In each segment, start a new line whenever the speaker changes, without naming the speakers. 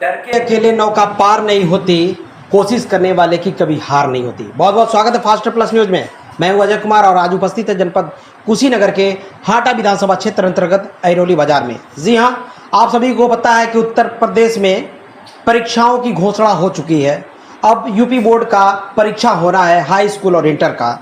डर के अकेले नौका पार नहीं होती, कोशिश करने वाले की कभी हार नहीं होती। बहुत बहुत स्वागत है फास्ट प्लस न्यूज में। मैं हूं अजय कुमार और आज उपस्थित है जनपद कुशीनगर के हाटा विधानसभा क्षेत्र अंतर्गत ऐरोली बाजार में। जी हां, आप सभी को पता है कि उत्तर प्रदेश में परीक्षाओं की घोषणा हो चुकी है। अब यूपी बोर्ड का परीक्षा होना है, हाई स्कूल और इंटर का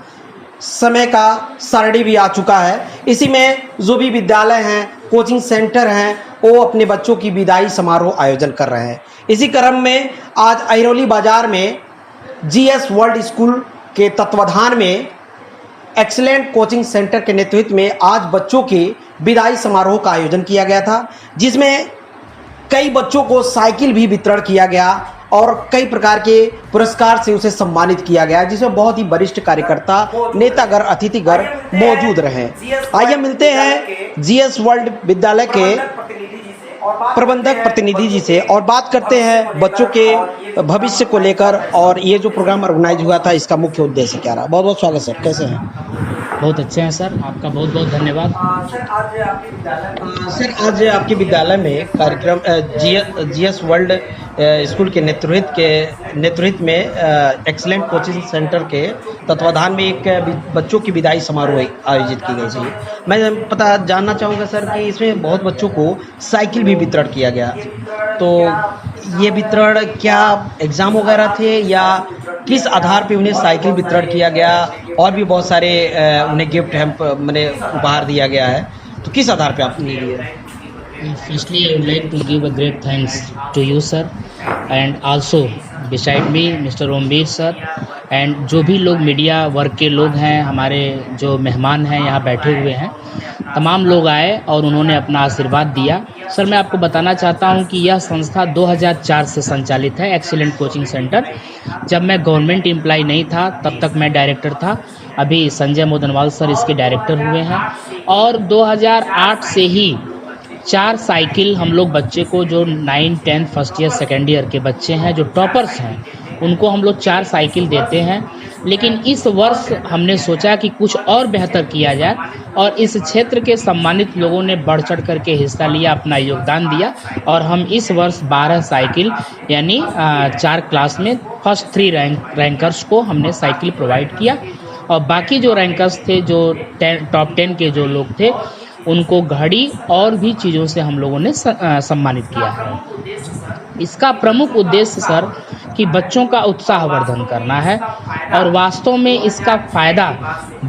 समय का सारणी भी आ चुका है। इसी में जो भी विद्यालय हैं, कोचिंग सेंटर हैं, वो अपने बच्चों की विदाई समारोह आयोजन कर रहे हैं। इसी क्रम में आज ऐरोली बाजार में जीएस वर्ल्ड स्कूल के तत्वाधान में एक्सीलेंट कोचिंग सेंटर के नेतृत्व में आज बच्चों की विदाई समारोह का आयोजन किया गया था, जिसमें कई बच्चों को साइकिल भी वितरण किया गया और कई प्रकार के पुरस्कार से उसे सम्मानित किया गया, जिसमें बहुत ही वरिष्ठ कार्यकर्ता, नेतागण, अतिथिगण मौजूद रहे। आइए मिलते हैं जीएस वर्ल्ड विद्यालय के प्रबंधक प्रतिनिधि जी से और बात करते हैं बच्चों के भविष्य को लेकर और ये जो प्रोग्राम ऑर्गेनाइज हुआ था इसका मुख्य उद्देश्य क्या रहा। बहुत बहुत स्वागत सर, कैसे हैं?
बहुत अच्छे हैं सर, आपका बहुत बहुत धन्यवाद।
सर आज आपके विद्यालय में कार्यक्रम जीएस वर्ल्ड स्कूल के नेतृत्व में एक्सीलेंट कोचिंग सेंटर के तत्वाधान में एक बच्चों की विदाई समारोह आयोजित की गई थी। मैं जानना चाहूँगा सर कि इसमें बहुत बच्चों को साइकिल भी वितरण किया गया, तो ये वितरण क्या एग्ज़ाम वगैरह थे या किस आधार पे उन्हें साइकिल वितरण किया गया और भी बहुत सारे उन्हें गिफ्ट मैंने उपहार दिया गया है, तो किस आधार पे आपने दिए?
Firstly, I would like to give a great thanks to you, sir, and also beside me, Mr. Omvir sir, and जो भी लोग मीडिया वर्क के लोग हैं, हमारे जो मेहमान हैं यहाँ बैठे हुए हैं, तमाम लोग आए और उन्होंने अपना आशीर्वाद दिया। सर मैं आपको बताना चाहता हूँ कि यह संस्था 2004 से संचालित है, एक्सीलेंट कोचिंग सेंटर। जब मैं गवर्नमेंट एम्प्लॉय नहीं था तब तक मैं डायरेक्टर था, अभी संजय मोदनवाल सर इसके डायरेक्टर हुए हैं। और 2008 से ही 4 साइकिल हम लोग बच्चे को, जो 9, 10 फर्स्ट ईयर सेकेंड ईयर के बच्चे हैं जो टॉपर्स हैं, उनको हम लोग 4 साइकिल देते हैं। लेकिन इस वर्ष हमने सोचा कि कुछ और बेहतर किया जाए और इस क्षेत्र के सम्मानित लोगों ने बढ़ चढ़ करके हिस्सा लिया, अपना योगदान दिया और हम इस वर्ष 12 साइकिल यानी 4 क्लास में फर्स्ट 3 रैंकर्स को हमने साइकिल प्रोवाइड किया और बाकी जो रैंकर्स थे, जो टॉप 10 के जो लोग थे, उनको घड़ी और भी चीज़ों से हम लोगों ने सम्मानित किया है। इसका प्रमुख उद्देश्य सर कि बच्चों का उत्साहवर्धन करना है और वास्तव में इसका फ़ायदा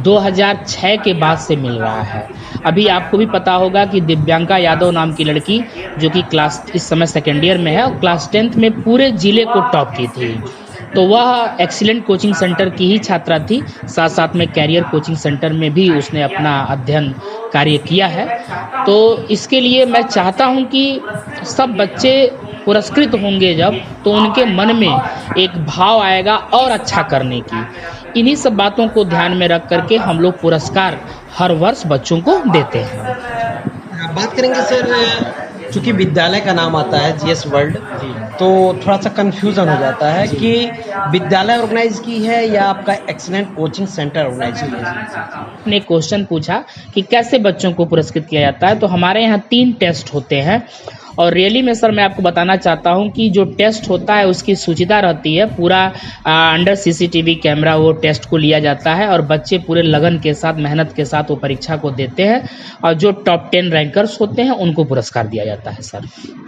2006 के बाद से मिल रहा है। अभी आपको भी पता होगा कि दिव्यांका यादव नाम की लड़की, जो कि क्लास इस समय सेकेंड ईयर में है और क्लास 10th में पूरे ज़िले को टॉप की थी, तो वह एक्सीलेंट कोचिंग सेंटर की ही छात्रा थी। साथ साथ में कैरियर कोचिंग सेंटर में भी उसने अपना अध्ययन कार्य किया है। तो इसके लिए मैं चाहता हूं कि सब बच्चे पुरस्कृत होंगे जब, तो उनके मन में एक भाव आएगा और अच्छा करने की। इन्हीं सब बातों को ध्यान में रख करके हम लोग पुरस्कार हर वर्ष बच्चों को देते हैं।
बात करेंगे सर, चूँकि विद्यालय का नाम आता है जीएस वर्ल्ड, तो थोड़ा सा कंफ्यूजन हो जाता है कि विद्यालय ऑर्गेनाइज की है या आपका एक्सीलेंट कोचिंग सेंटर ऑर्गेनाइज की है।
ने क्वेश्चन पूछा कि कैसे बच्चों को पुरस्कृत किया जाता है, तो हमारे यहाँ 3 टेस्ट होते हैं और रियली में सर मैं आपको बताना चाहता हूं कि जो टेस्ट होता है उसकी सूचिता रहती है, पूरा अंडर सीसीटीवी कैमरा वो टेस्ट को लिया जाता है और बच्चे पूरे लगन के साथ, मेहनत के साथ वो परीक्षा को देते हैं और जो टॉप 10 रैंकर्स होते हैं उनको पुरस्कार दिया जाता है सर।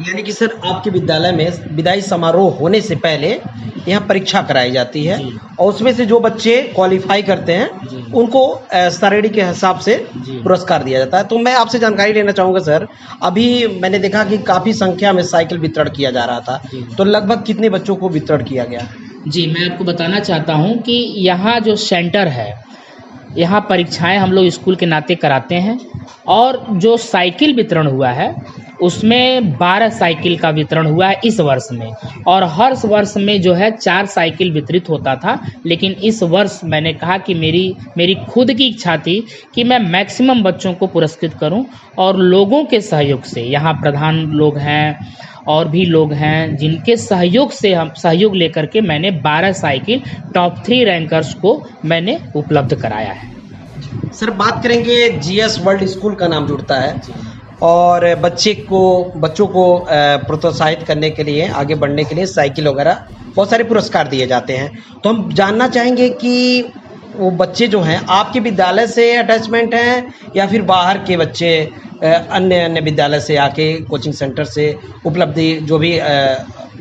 यानी कि सर आपके विद्यालय में विदाई समारोह होने से पहले यहाँ परीक्षा कराई जाती है और उसमें से जो बच्चे क्वालिफाई करते हैं उनको सारणी के हिसाब से पुरस्कार दिया जाता है। तो मैं आपसे जानकारी लेना चाहूँगा सर, अभी मैंने देखा कि काफ़ी संख्या में साइकिल वितरण किया जा रहा था, तो लगभग कितने बच्चों को वितरण किया गया?
जी मैं आपको बताना चाहता हूँ कि यहाँ जो सेंटर है, यहाँ परीक्षाएं हम लोग स्कूल के नाते कराते हैं और जो साइकिल वितरण हुआ है उसमें 12 साइकिल का वितरण हुआ है इस वर्ष में। और हर वर्ष में जो है 4 साइकिल वितरित होता था, लेकिन इस वर्ष मैंने कहा कि मेरी खुद की इच्छा थी कि मैं मैक्सिमम बच्चों को पुरस्कृत करूं और लोगों के सहयोग से, यहाँ प्रधान लोग हैं और भी लोग हैं जिनके सहयोग से हम सहयोग लेकर के मैंने 12 साइकिल टॉप 3 रैंकर्स को मैंने उपलब्ध कराया है।
सर बात करेंगे जीएस वर्ल्ड स्कूल का नाम जुड़ता है, और बच्चों को प्रोत्साहित करने के लिए, आगे बढ़ने के लिए साइकिल वगैरह बहुत सारे पुरस्कार दिए जाते हैं। तो हम जानना चाहेंगे कि वो बच्चे जो हैं आपके विद्यालय से अटैचमेंट हैं या फिर बाहर के बच्चे अन्य विद्यालय से आके कोचिंग सेंटर से उपलब्धि जो भी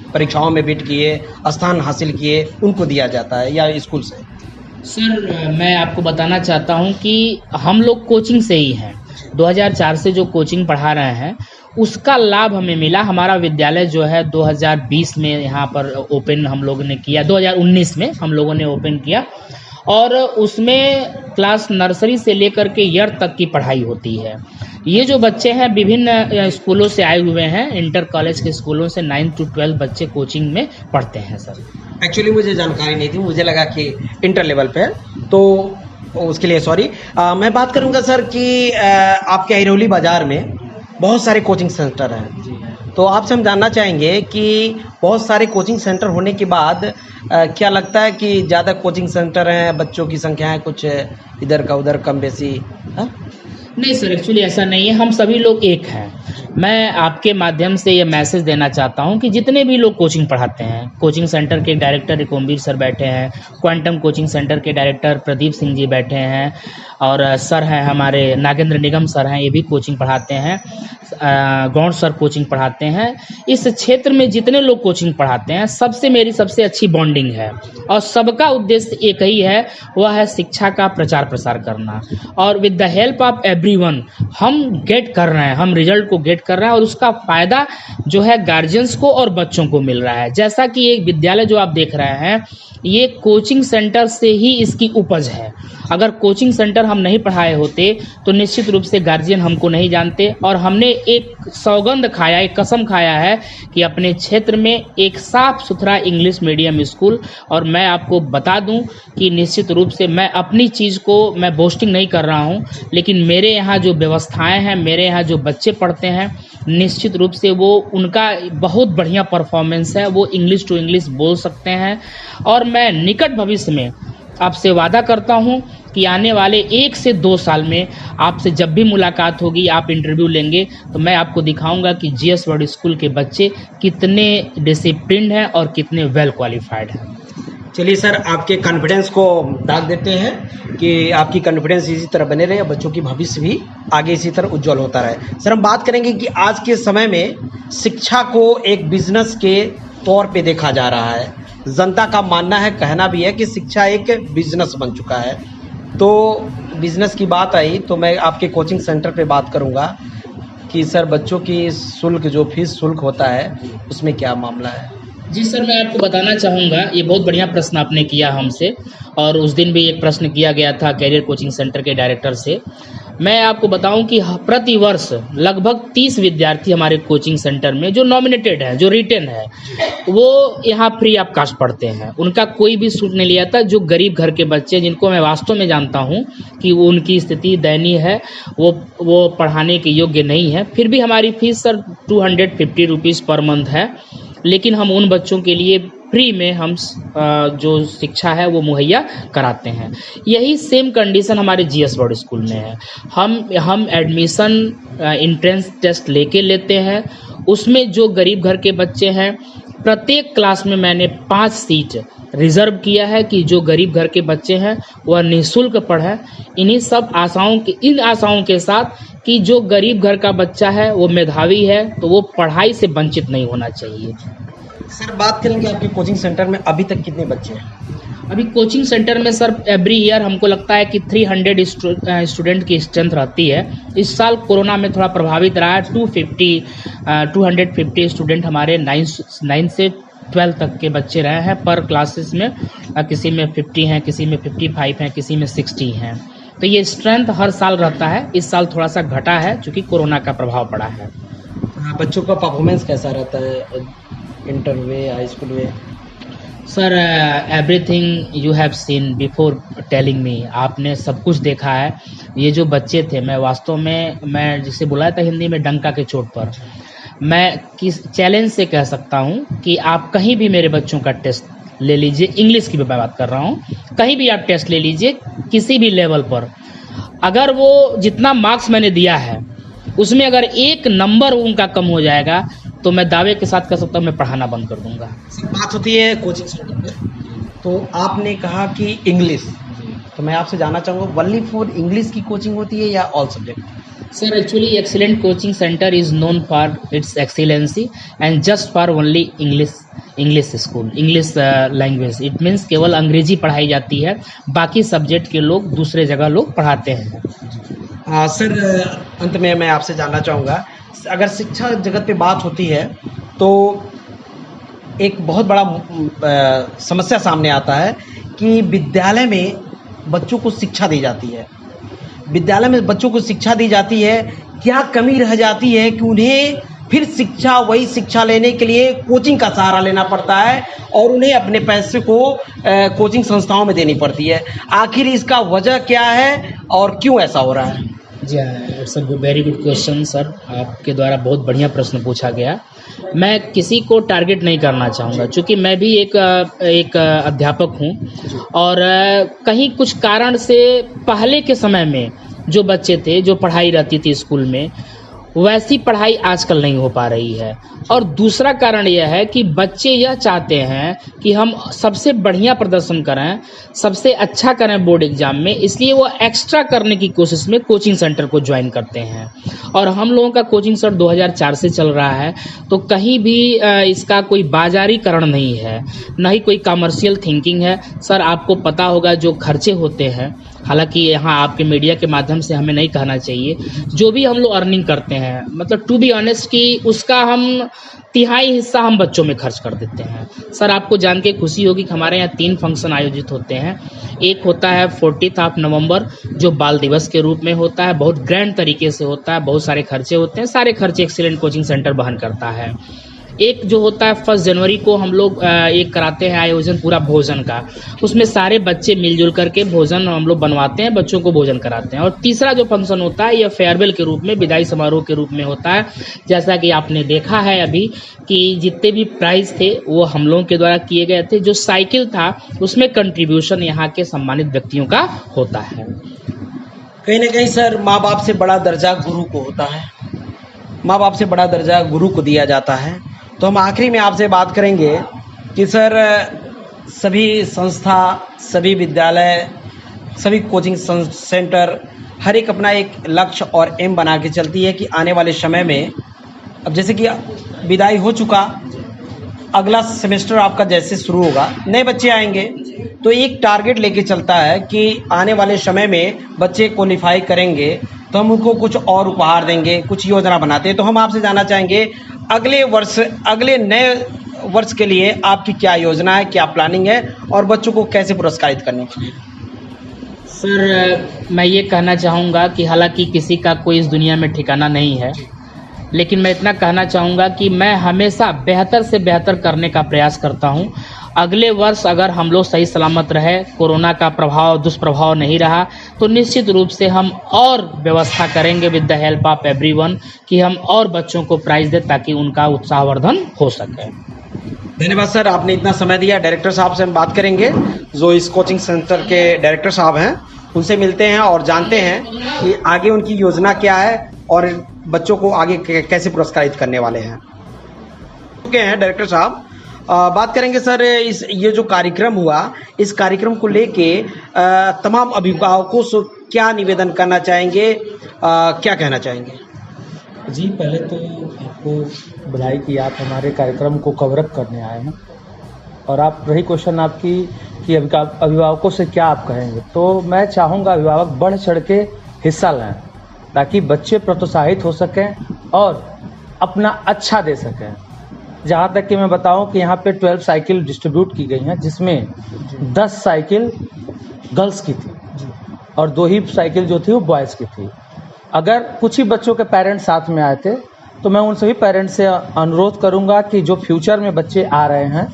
परीक्षाओं में बीट किए, स्थान हासिल किए, उनको दिया जाता है या स्कूल से?
सर मैं आपको बताना चाहता हूं कि हम लोग कोचिंग से ही हैं। 2004 से जो कोचिंग पढ़ा रहे हैं उसका लाभ हमें मिला। हमारा विद्यालय जो है 2020 में यहाँ पर ओपन हम लोगों ने किया, 2019 में हम लोगों ने ओपन किया और उसमें क्लास नर्सरी से लेकर के ईयर तक की पढ़ाई होती है। ये जो बच्चे हैं विभिन्न स्कूलों से आए हुए हैं, इंटर कॉलेज के स्कूलों से 9 to 12 बच्चे कोचिंग में पढ़ते हैं सर।
एक्चुअली मुझे जानकारी नहीं थी, मुझे लगा कि इंटर लेवल पे है, तो उसके लिए सॉरी। मैं बात करूंगा सर कि आपके हिरोली बाज़ार में बहुत सारे कोचिंग सेंटर हैं, तो आपसे हम जानना चाहेंगे कि बहुत सारे कोचिंग सेंटर होने के बाद क्या लगता है कि ज़्यादा कोचिंग सेंटर हैं, बच्चों की संख्या है कुछ इधर का उधर कम बेसी?
नहीं सर, एक्चुअली ऐसा नहीं है, हम सभी लोग एक हैं। मैं आपके माध्यम से ये मैसेज देना चाहता हूं कि जितने भी लोग कोचिंग पढ़ाते हैं, कोचिंग सेंटर के डायरेक्टर रिकोम्बीर सर बैठे हैं, क्वांटम कोचिंग सेंटर के डायरेक्टर प्रदीप सिंह जी बैठे हैं और सर हैं हमारे नागेंद्र निगम सर हैं, ये भी कोचिंग पढ़ाते हैं, गौड़ सर कोचिंग पढ़ाते हैं। इस क्षेत्र में जितने लोग कोचिंग पढ़ाते हैं सबसे मेरी सबसे अच्छी बॉन्डिंग है और सबका उद्देश्य एक ही है, वह है शिक्षा का प्रचार प्रसार करना। और with the help of everyone हम गेट कर रहे हैं, हम रिजल्ट को गेट कर रहे हैं और उसका फ़ायदा जो है गार्जियंस को और बच्चों को मिल रहा है। जैसा कि एक विद्यालय जो आप देख रहे हैं ये कोचिंग सेंटर से ही इसकी उपज है। अगर कोचिंग सेंटर हम नहीं पढ़ाए होते तो निश्चित रूप से गार्जियन हमको नहीं जानते और हमने एक सौगंध खाया, एक कसम खाया है कि अपने क्षेत्र में एक साफ सुथरा इंग्लिश मीडियम स्कूल। और मैं आपको बता दूं कि निश्चित रूप से मैं अपनी चीज़ को मैं बोस्टिंग नहीं कर रहा हूं, लेकिन मेरे यहाँ जो व्यवस्थाएं हैं, मेरे यहाँ जो बच्चे पढ़ते हैं, निश्चित रूप से वो उनका बहुत बढ़िया परफॉर्मेंस है, वो इंग्लिश टू इंग्लिश बोल सकते हैं। और मैं निकट भविष्य में आपसे वादा करता हूं कि आने वाले 1 से 2 साल में आपसे जब भी मुलाकात होगी, आप इंटरव्यू लेंगे तो मैं आपको दिखाऊंगा कि जीएस वर्ड स्कूल के बच्चे कितने डिसिप्लिन्ड हैं और कितने वेल क्वालिफाइड हैं।
चलिए सर, आपके कॉन्फिडेंस को दाग देते हैं कि आपकी कॉन्फिडेंस इसी तरह बने रहे, बच्चों की भविष्य भी आगे इसी तरह उज्जवल होता रहे। सर हम बात करेंगे कि आज के समय में शिक्षा को एक बिजनेस के तौर पे देखा जा रहा है। जनता का मानना है, कहना भी है कि शिक्षा एक बिजनेस बन चुका है। तो बिजनेस की बात आई तो मैं आपके कोचिंग सेंटर पे बात करूंगा कि सर बच्चों की शुल्क, जो फीस शुल्क होता है, उसमें क्या मामला है?
जी सर, मैं आपको बताना चाहूँगा, ये बहुत बढ़िया प्रश्न आपने किया हमसे और उस दिन भी एक प्रश्न किया गया था कैरियर कोचिंग सेंटर के डायरेक्टर से। मैं आपको बताऊं कि प्रति वर्ष लगभग 30 विद्यार्थी हमारे कोचिंग सेंटर में जो नॉमिनेटेड है, जो रिटेन है, वो यहाँ फ्री ऑफ कास्ट पढ़ते हैं। उनका कोई भी शुल्क नहीं लिया था। जो गरीब घर के बच्चे, जिनको मैं वास्तव में जानता हूँ कि उनकी स्थिति दयनीय है, वो पढ़ाने के योग्य नहीं है, फिर भी हमारी fees sir 250 rupees per month है। लेकिन हम उन बच्चों के लिए फ्री में हम जो शिक्षा है वो मुहैया कराते हैं। यही सेम कंडीशन हमारे जीएस वर्ड स्कूल में है। हम एडमिशन एंट्रेंस टेस्ट लेते हैं। उसमें जो गरीब घर के बच्चे हैं, प्रत्येक क्लास में मैंने 5 सीट रिजर्व किया है कि जो गरीब घर के बच्चे हैं वह निःशुल्क पढ़ें। इन आशाओं के साथ कि जो गरीब घर का बच्चा है वो मेधावी है तो वो पढ़ाई से वंचित नहीं होना चाहिए।
सर बात करेंगे आपके कोचिंग सेंटर में अभी तक कितने बच्चे हैं?
अभी कोचिंग सेंटर में सर एवरी ईयर हमको लगता है कि 300 स्टूडेंट की स्ट्रेंथ रहती है। इस साल कोरोना में थोड़ा प्रभावित रहा है। 250 स्टूडेंट हमारे 9 से 12 तक के बच्चे रहे हैं पर क्लासेस में। किसी में 50 हैं, किसी में 55 हैं, किसी में 60 हैं। तो ये स्ट्रेंथ हर साल रहता है। इस साल थोड़ा सा घटा है क्योंकि कोरोना का प्रभाव पड़ा है।
बच्चों का परफॉर्मेंस कैसा रहता है इंटर में, हाई स्कूल में?
Sir everything you have seen before telling me, आपने सब कुछ देखा है। ये जो बच्चे थे, मैं वास्तव में, मैं जिसे बुलाया था हिंदी में डंका के चोट पर, मैं किस चैलेंज से कह सकता हूँ कि आप कहीं भी मेरे बच्चों का टेस्ट ले लीजिए, इंग्लिश की मैं बात कर रहा हूँ, कहीं भी आप टेस्ट ले लीजिए किसी भी लेवल पर, अगर वो जितना मार्क्स मैंने दिया है उसमें अगर एक नंबर उनका कम हो जाएगा तो मैं दावे के साथ कह सकता हूँ मैं पढ़ाना बंद कर दूंगा।
बात होती है कोचिंग सेंटर पे, तो आपने कहा कि इंग्लिश, तो मैं आपसे जानना चाहूँगा ओनली फॉर इंग्लिश की कोचिंग होती है या all subject?
Sir, actually, Excellent Coaching Center is known for its excellency and just for only English school, English language. It means केवल अंग्रेजी पढ़ाई जाती है, बाकी सब्जेक्ट के लोग दूसरे जगह लोग पढ़ाते हैं।
सर, अंत में मैं आपसे जानना चाहूँगा, अगर शिक्षा जगत पे बात होती है तो एक बहुत बड़ा समस्या सामने आता है कि विद्यालय में बच्चों को शिक्षा दी जाती है, विद्यालय में बच्चों को शिक्षा दी जाती है, क्या कमी रह जाती है कि उन्हें फिर शिक्षा, वही शिक्षा लेने के लिए कोचिंग का सहारा लेना पड़ता है और उन्हें अपने पैसे को कोचिंग संस्थाओं में देनी पड़ती है। आखिर इसका वजह क्या है और क्यों ऐसा हो रहा है?
जी हाँ, it's a very good question sir, आपके द्वारा बहुत बढ़िया प्रश्न पूछा गया। मैं किसी को टारगेट नहीं करना चाहूँगा, क्योंकि मैं भी एक अध्यापक हूँ और कहीं कुछ कारण से पहले के समय में जो बच्चे थे, जो पढ़ाई रहती थी स्कूल में, वैसी पढ़ाई आजकल नहीं हो पा रही है। और दूसरा कारण यह है कि बच्चे यह चाहते हैं कि हम सबसे बढ़िया प्रदर्शन करें, सबसे अच्छा करें बोर्ड एग्जाम में, इसलिए वो एक्स्ट्रा करने की कोशिश में कोचिंग सेंटर को ज्वाइन करते हैं। और हम लोगों का कोचिंग सेंटर 2004 से चल रहा है, तो कहीं भी इसका कोई बाजारीकरण नहीं है, न ही कोई कमर्शियल थिंकिंग है। सर, आपको पता होगा जो खर्चे होते हैं, हालांकि यहाँ आपके मीडिया के माध्यम से हमें नहीं कहना चाहिए, जो भी हम लोग अर्निंग करते हैं, मतलब टू बी ऑनेस्ट कि उसका हम तिहाई हिस्सा हम बच्चों में खर्च कर देते हैं। सर, आपको जान के खुशी होगी कि हमारे यहाँ 3 फंक्शन आयोजित होते हैं। एक होता है 40th नवंबर, जो बाल दिवस के रूप में होता है, बहुत ग्रैंड तरीके से होता है, बहुत सारे खर्चे होते हैं, सारे खर्चे एक्सीलेंट कोचिंग सेंटर वहन करता है। एक जो होता है 1 जनवरी को हम लोग एक कराते हैं आयोजन पूरा भोजन का, उसमें सारे बच्चे मिलजुल करके भोजन हम लोग बनवाते हैं, बच्चों को भोजन कराते हैं। और तीसरा जो फंक्शन होता है यह फेयरवेल के रूप में, विदाई समारोह के रूप में होता है। जैसा कि आपने देखा है अभी कि जितने भी प्राइज थे वो हम लोगों के द्वारा किए गए थे। जो साइकिल था उसमें कंट्रीब्यूशन यहाँ के सम्मानित व्यक्तियों का होता है।
कहीं ना कहीं सर, माँ बाप से बड़ा दर्जा गुरु को होता है, माँ बाप से बड़ा दर्जा गुरु को दिया जाता है। तो हम आखिरी में आपसे बात करेंगे कि सर, सभी संस्था, सभी विद्यालय, सभी कोचिंग सेंटर, हर एक अपना एक लक्ष्य और एम बना के चलती है कि आने वाले समय में, अब जैसे कि विदाई हो चुका, अगला सेमेस्टर आपका जैसे शुरू होगा, नए बच्चे आएंगे, तो एक टारगेट लेके चलता है कि आने वाले समय में बच्चे क्वालिफाई करेंगे तो हम उनको कुछ और उपहार देंगे, कुछ योजना बनाते हैं। तो हम आपसे जानना चाहेंगे, अगले वर्ष, अगले नए वर्ष के लिए आपकी क्या योजना है, क्या प्लानिंग है और बच्चों को कैसे पुरस्कारित करने के लिए?
सर, मैं ये कहना चाहूँगा कि हालांकि किसी का कोई इस दुनिया में ठिकाना नहीं है, लेकिन मैं इतना कहना चाहूँगा कि मैं हमेशा बेहतर से बेहतर करने का प्रयास करता हूँ। अगले वर्ष अगर हम लोग सही सलामत रहे, कोरोना का प्रभाव, दुष्प्रभाव नहीं रहा, तो निश्चित रूप से हम और व्यवस्था करेंगे with the help of everyone कि हम और बच्चों को प्राइज़ दें ताकि उनका उत्साहवर्धन हो सके।
धन्यवाद सर, आपने इतना समय दिया। डायरेक्टर साहब से हम बात करेंगे, जो इस कोचिंग सेंटर के डायरेक्टर साहब हैं, उनसे मिलते हैं और जानते हैं कि आगे उनकी योजना क्या है और बच्चों को आगे कैसे पुरस्कारित करने वाले हैं। ओके हैं डायरेक्टर साहब, बात करेंगे सर, ये जो कार्यक्रम हुआ, इस कार्यक्रम को लेके तमाम अभिभावकों से क्या निवेदन करना चाहेंगे, क्या कहना चाहेंगे?
जी, पहले तो आपको बधाई कि आप हमारे कार्यक्रम को कवरअप करने आए हैं। और आप रही क्वेश्चन आपकी कि अभिभावकों से क्या आप कहेंगे, तो मैं चाहूँगा अभिभावक बढ़ चढ़ के हिस्सा लें ताकि बच्चे प्रोत्साहित हो सकें और अपना अच्छा दे सकें। जहाँ तक कि मैं बताऊं कि यहाँ पे 12 साइकिल डिस्ट्रीब्यूट की गई हैं, जिसमें 10 साइकिल गर्ल्स की थी और 2 ही साइकिल जो थी वो बॉयज़ की थी। अगर कुछ ही बच्चों के पेरेंट्स साथ में आए थे तो मैं उन सभी पेरेंट्स से अनुरोध करूंगा कि जो फ्यूचर में बच्चे आ रहे हैं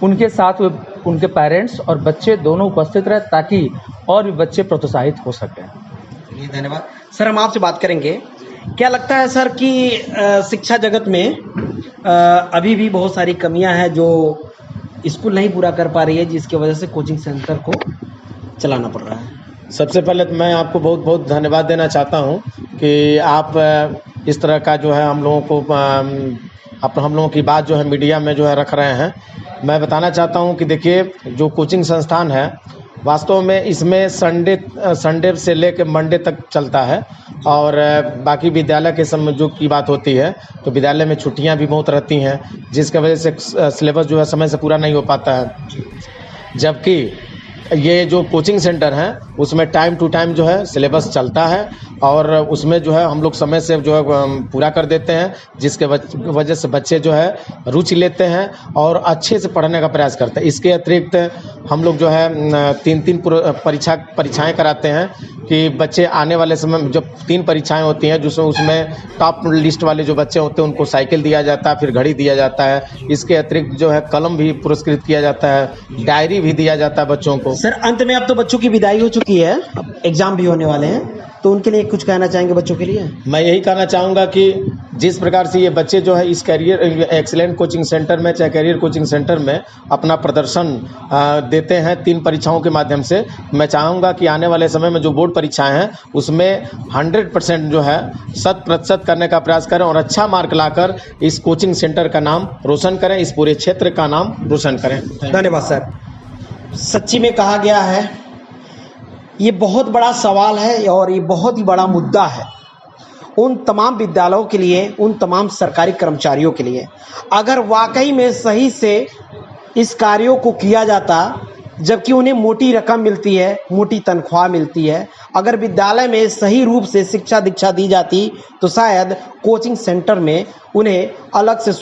उनके साथ उनके पेरेंट्स और बच्चे दोनों उपस्थित रहे ताकि और भी बच्चे प्रोत्साहित हो सकें।
धन्यवाद सर। हम आपसे बात करेंगे, क्या लगता है सर कि शिक्षा जगत में अभी भी बहुत सारी कमियां हैं जो स्कूल नहीं पूरा कर पा रही है, जिसकी वजह से कोचिंग सेंटर को चलाना पड़ रहा है?
सबसे पहले तो मैं आपको बहुत बहुत धन्यवाद देना चाहता हूं कि आप इस तरह का जो है हम लोगों को हम लोगों की बात जो है मीडिया में जो है रख रहे हैं। मैं बताना चाहता हूं कि देखिए, जो कोचिंग संस्थान है वास्तव में इसमें संडे से लेकर मंडे तक चलता है, और बाकी विद्यालय के समय जो की बात होती है तो विद्यालय में छुट्टियां भी बहुत रहती हैं, जिसकी वजह से सिलेबस जो है समय से पूरा नहीं हो पाता है। जबकि ये जो कोचिंग सेंटर हैं उसमें टाइम टू टाइम जो है सिलेबस चलता है, और उसमें जो है हम लोग समय से जो है पूरा कर देते हैं, जिसके वजह से बच्चे जो है रुचि लेते हैं और अच्छे से पढ़ने का प्रयास करते हैं। इसके अतिरिक्त हम लोग जो है तीन परीक्षाएं कराते हैं कि बच्चे आने वाले समय में जब 3 परीक्षाएं होती हैं जिसमें उसमें टॉप लिस्ट वाले जो बच्चे होते हैं उनको साइकिल दिया जाता है, फिर घड़ी दिया जाता है। इसके अतिरिक्त जो है कलम भी पुरस्कृत किया जाता है, डायरी भी दिया जाता है बच्चों को।
सर, अंत में अब तो बच्चों की विदाई हो चुकी है, अब एग्जाम भी होने वाले हैं, तो उनके लिए कुछ कहना चाहेंगे बच्चों के लिए?
मैं यही कहना चाहूँगा कि जिस प्रकार से ये बच्चे जो है इस कैरियर एक्सीलेंट कोचिंग सेंटर में चाहे कैरियर कोचिंग सेंटर में अपना प्रदर्शन देते हैं 3 परीक्षाओं के माध्यम से, मैं चाहूँगा कि आने वाले समय में जो बोर्ड परीक्षाएं हैं उसमें 100% जो है 100% करने का प्रयास करें और अच्छा मार्क लाकर इस कोचिंग सेंटर का नाम रोशन करें, इस पूरे क्षेत्र का नाम रोशन करें।
धन्यवाद सर। सच्ची में कहा गया है, ये बहुत बड़ा सवाल है और ये बहुत ही बड़ा मुद्दा है उन तमाम विद्यालयों के लिए, उन तमाम सरकारी कर्मचारियों के लिए। अगर वाकई में सही से इस कार्यों को किया जाता, जबकि उन्हें मोटी रकम मिलती है, मोटी तनख्वाह मिलती है, अगर विद्यालय में सही रूप से शिक्षा दीक्षा दी जाती तो शायद कोचिंग सेंटर में उन्हें अलग से